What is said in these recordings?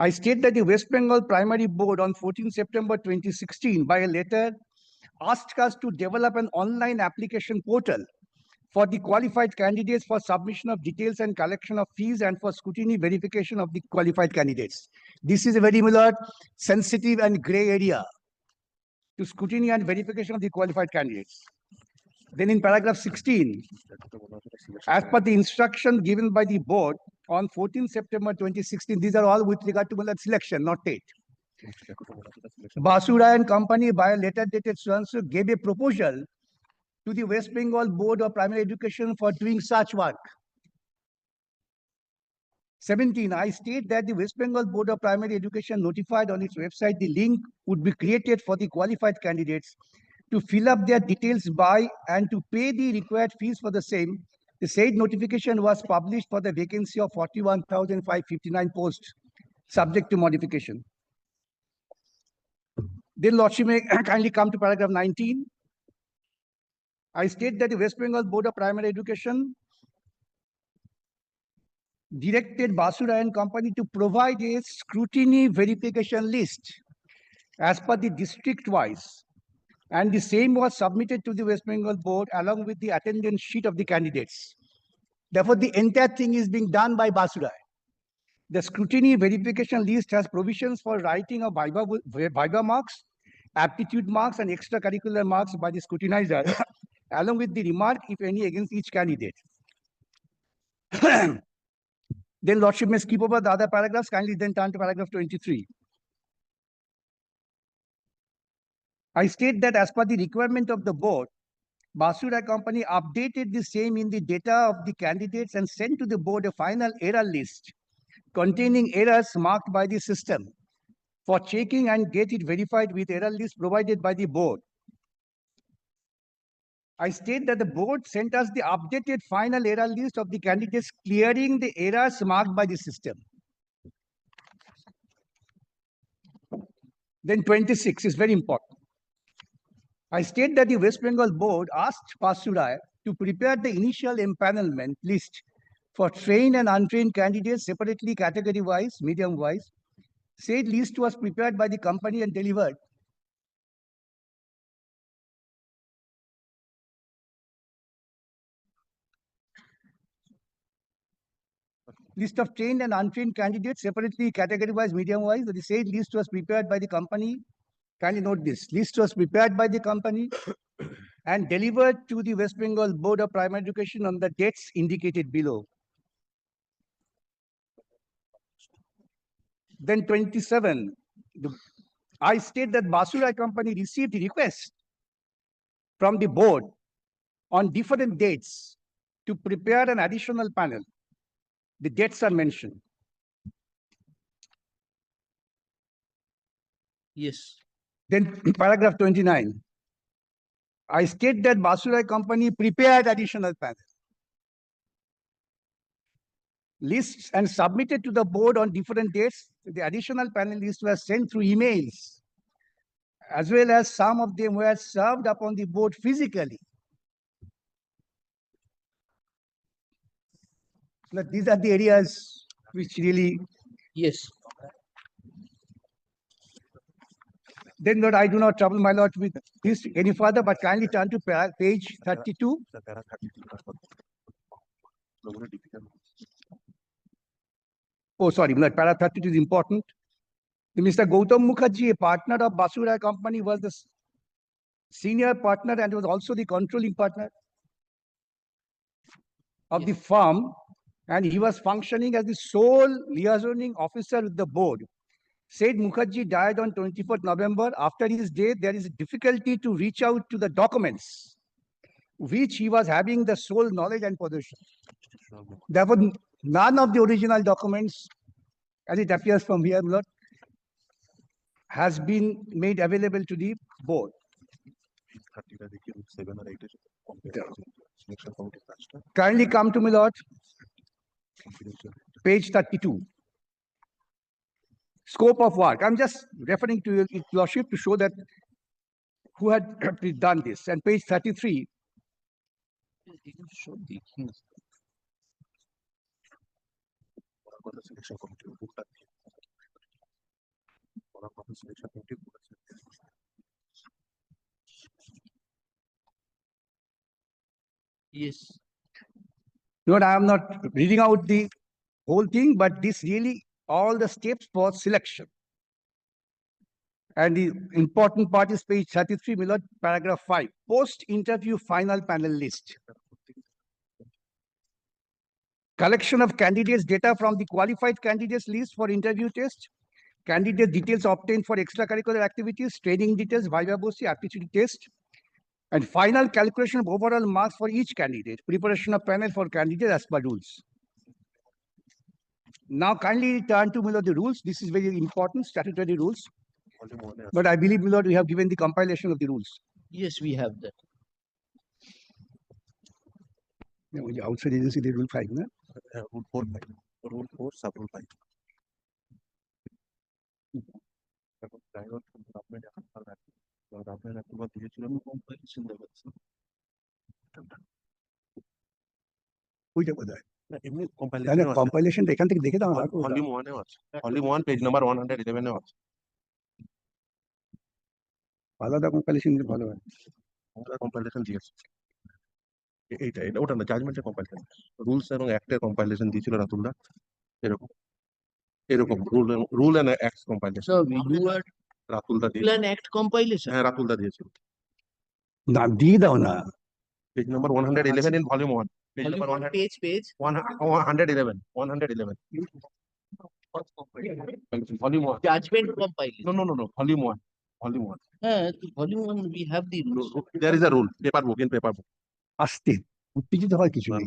I state that the West Bengal Primary Board on 14 September 2016 by a letter asked us to develop an online application portal for the qualified candidates for submission of details and collection of fees and for scrutiny verification of the qualified candidates. This is a very sensitive and gray area to scrutiny and verification of the qualified candidates. Then in paragraph 16, as per the instruction given by the board on 14 September 2016, these are all with regard to selection, not date. Basura and Company by a letter dated so gave a proposal to the West Bengal Board of Primary Education for doing such work. 17, I state that the West Bengal Board of Primary Education notified on its website the link would be created for the qualified candidates to fill up their details by and to pay the required fees for the same. The said notification was published for the vacancy of 41,559 posts, subject to modification. Then Lordship may kindly come to paragraph 19. I state that the West Bengal Board of Primary Education directed Basura and Company to provide a scrutiny verification list as per the district-wise, and the same was submitted to the West Bengal Board along with the attendance sheet of the candidates. Therefore, the entire thing is being done by Basura. The scrutiny verification list has provisions for writing of Viva marks, aptitude marks, and extracurricular marks by the scrutinizer, along with the remark, if any, against each candidate. Then Lordship may skip over the other paragraphs, kindly then turn to paragraph 23. I state that as per the requirement of the board, Basura Company updated the same in the data of the candidates and sent to the board a final error list containing errors marked by the system for checking and get it verified with error list provided by the board. I state that the board sent us the updated final error list of the candidates clearing the errors marked by the system. Then 26 is very important. I state that the West Bengal Board asked Basura to prepare the initial empanelment list for trained and untrained candidates separately category-wise, medium-wise. Said list was prepared by the company and delivered. List of trained and untrained candidates separately category-wise, medium-wise. The said list was prepared by the company. Kindly note this. List was prepared by the company and delivered to the West Bengal Board of Primary Education on the dates indicated below. Then 27. I state that Basura Company received a request from the board on different dates to prepare an additional panel. The dates are mentioned. Yes. Then paragraph 29. I state that Basura Company prepared additional panel lists and submitted to the board on different dates. The additional panel list was sent through emails, as well as some of them were served upon the board physically. So these are the areas which really. Yes. Then, Lord, I do not trouble my Lord with this any further, but kindly turn to page 32. Oh, sorry, Lord, para 32 is important. Mr. Gautam Mukherjee, a partner of Basura Company, was the senior partner and was also the controlling partner of the firm, and he was functioning as the sole liaisoning officer with the board. Said Mukherjee died on 24th November. After his death, there is a difficulty to reach out to the documents, which he was having the sole knowledge and possession. Therefore, none of the original documents, as it appears from here, Lord, has been made available to the board. Kindly come to me, Lord. Page 32. Scope of work. I'm just referring to your Lordship to show that who had done this. And page 33. Yes. Lord, I am not reading out the whole thing, but this really all the steps for selection. And the important part is page 33, Milord, paragraph 5. Post-interview final panel list. Collection of candidates' data from the qualified candidates list for interview test. Candidate details obtained for extracurricular activities, training details, viva voce, aptitude test. And final calculation of overall marks for each candidate. Preparation of panel for candidates as per rules. Now kindly turn to Milord the rules. This is very important, statutory rules. But I believe, Milord, we have given the compilation of the rules. Yes, we have that. Outside agency, they rule 5, no? Rule 4, 5. Rule 4, sub rule 5. ওইটা কোথায়? এমনি compilation এখান থেকে দেখে দাও না। Volume 1 এ আছে। Volume 1 page number 111 এ আছে। আলাদা compilation দিলে ভালো হয়। কম্পাইলেশন দিয়েছে। এইটা ওটা না, জাজমেন্টের কম্পাইলেশন। রুলস এবং অ্যাক্টের কম্পাইলেশন দিয়েছিল রাতুলদা। এরকম rule and act compilation. So you are রাতুলদা rule দিয়েছে। and act compilation. হ্যাঁ, রাতুলদা দিয়েছিল। না দিয়ে দাও না। Page number 111 in volume 1। Page Volume number one, page 111 111 volume 1। judgment compilation. No, volume 1 volume 1। Volume one we have the rules. There is a rule, paper book in paper book. আস্তে উত্তেজিত হয় কিছু নেই।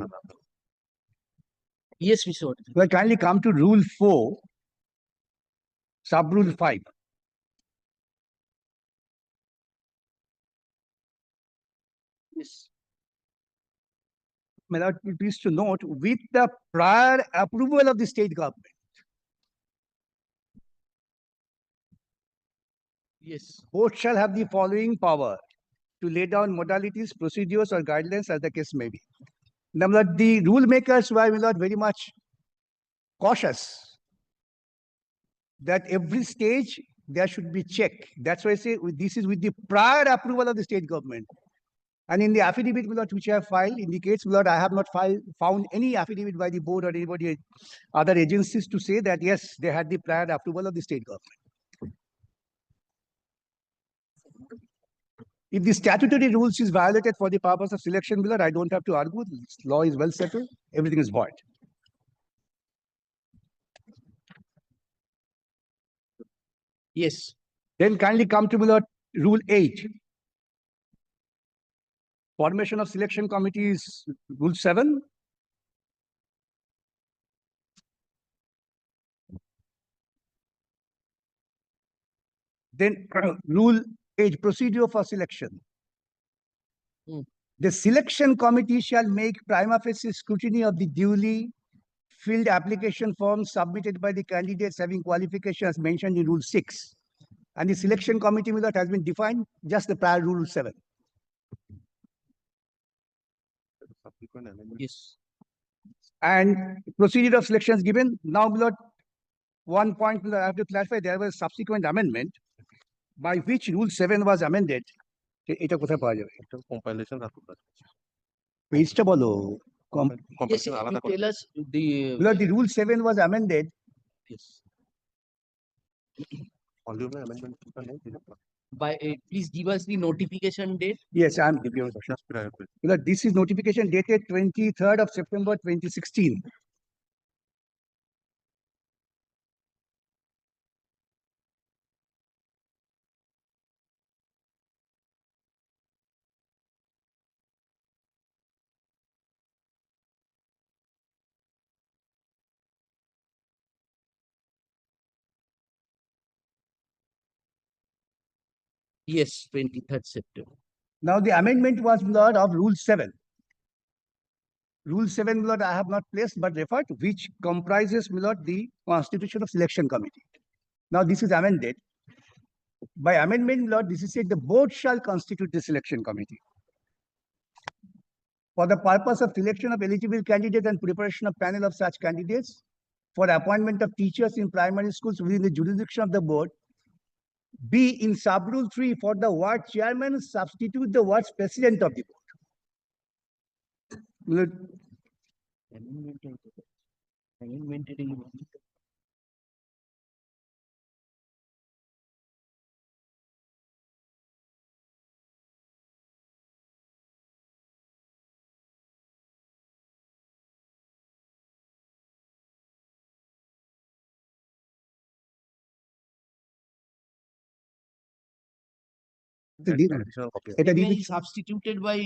Yes, we saw it. Well, kindly come to rule 4, sub rule 5. Yes. My lord, please to note, with the prior approval of the state government, Yes. board shall have the following power to lay down modalities, procedures, or guidelines as the case may be. Now, my lord, the rule makers were, my lord, very much cautious that every stage there should be check. That's why I say this is with the prior approval of the state government. And in the affidavit, my lord, which I have filed indicates, my lord, I have not found any affidavit by the board or anybody, other agencies to say that yes, they had the prior approval of the state government. If the statutory rules is violated for the purpose of selection, my lord, I don't have to argue. This law is well settled. Everything is void. Yes. Then kindly come to, my lord, rule 8. Formation of selection committees, rule 7. Then rule 8, procedure for selection. The selection committee shall make prima facie scrutiny of the duly filled application forms submitted by the candidates having qualification as mentioned in rule 6. And the selection committee, my lord, has been defined just the prior rule 7. Yes. And procedure of selection is given. Now, my lord, one point my lord, I have to clarify, there was subsequent amendment by which rule 7 was amended. এটা কোথায় পাওয়া যাবে? Compilation রাতুলদা। পেজটা বলো। Yes, compilation if আলাদা you করে। tell us the My lord, the rule 7 was amended. yes. ভলিউমে amendment নেই। By please give us the notification date. Yes, I'm giving you. Just prior to it. My lord, this is notification dated 23rd of September 2016. Yes, 23rd September. Now, the amendment was, my lord, of rule 7. Rule 7, my lord, I have not placed but referred to, which comprises, my lord, the constitution of selection committee. Now, this is amended. By amendment, my lord, this is said the board shall constitute the selection committee for the purpose of selection of eligible candidates and preparation of panel of such candidates, for appointment of teachers in primary schools within the jurisdiction of the board, B, in sub-rule 3, for the word chairman, substitute the words president of the board. Additional copy. এটা দিয়ে It may be দিচ্ছি। substituted by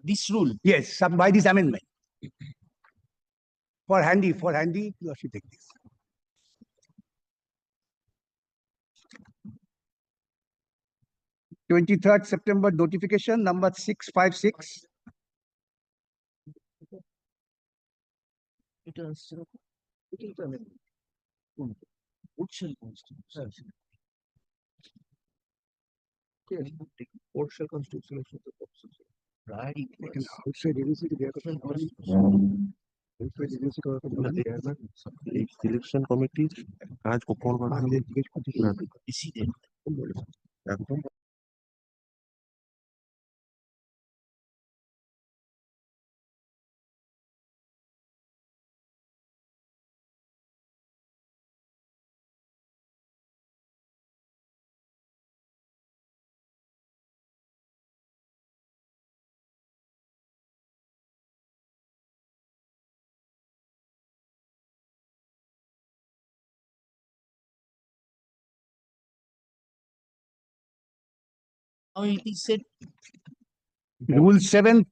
this rule. Yes, by this amendment. For handy, you should take this. Twenty-third September notification number 656. It is Woodshall constitution. Court shall constitute selection of the officers. Right. Outside university, they are এই selection কমিটির কাজ কখন আমি জিজ্ঞেস করছি Decided. একদম Now it is said Rule 7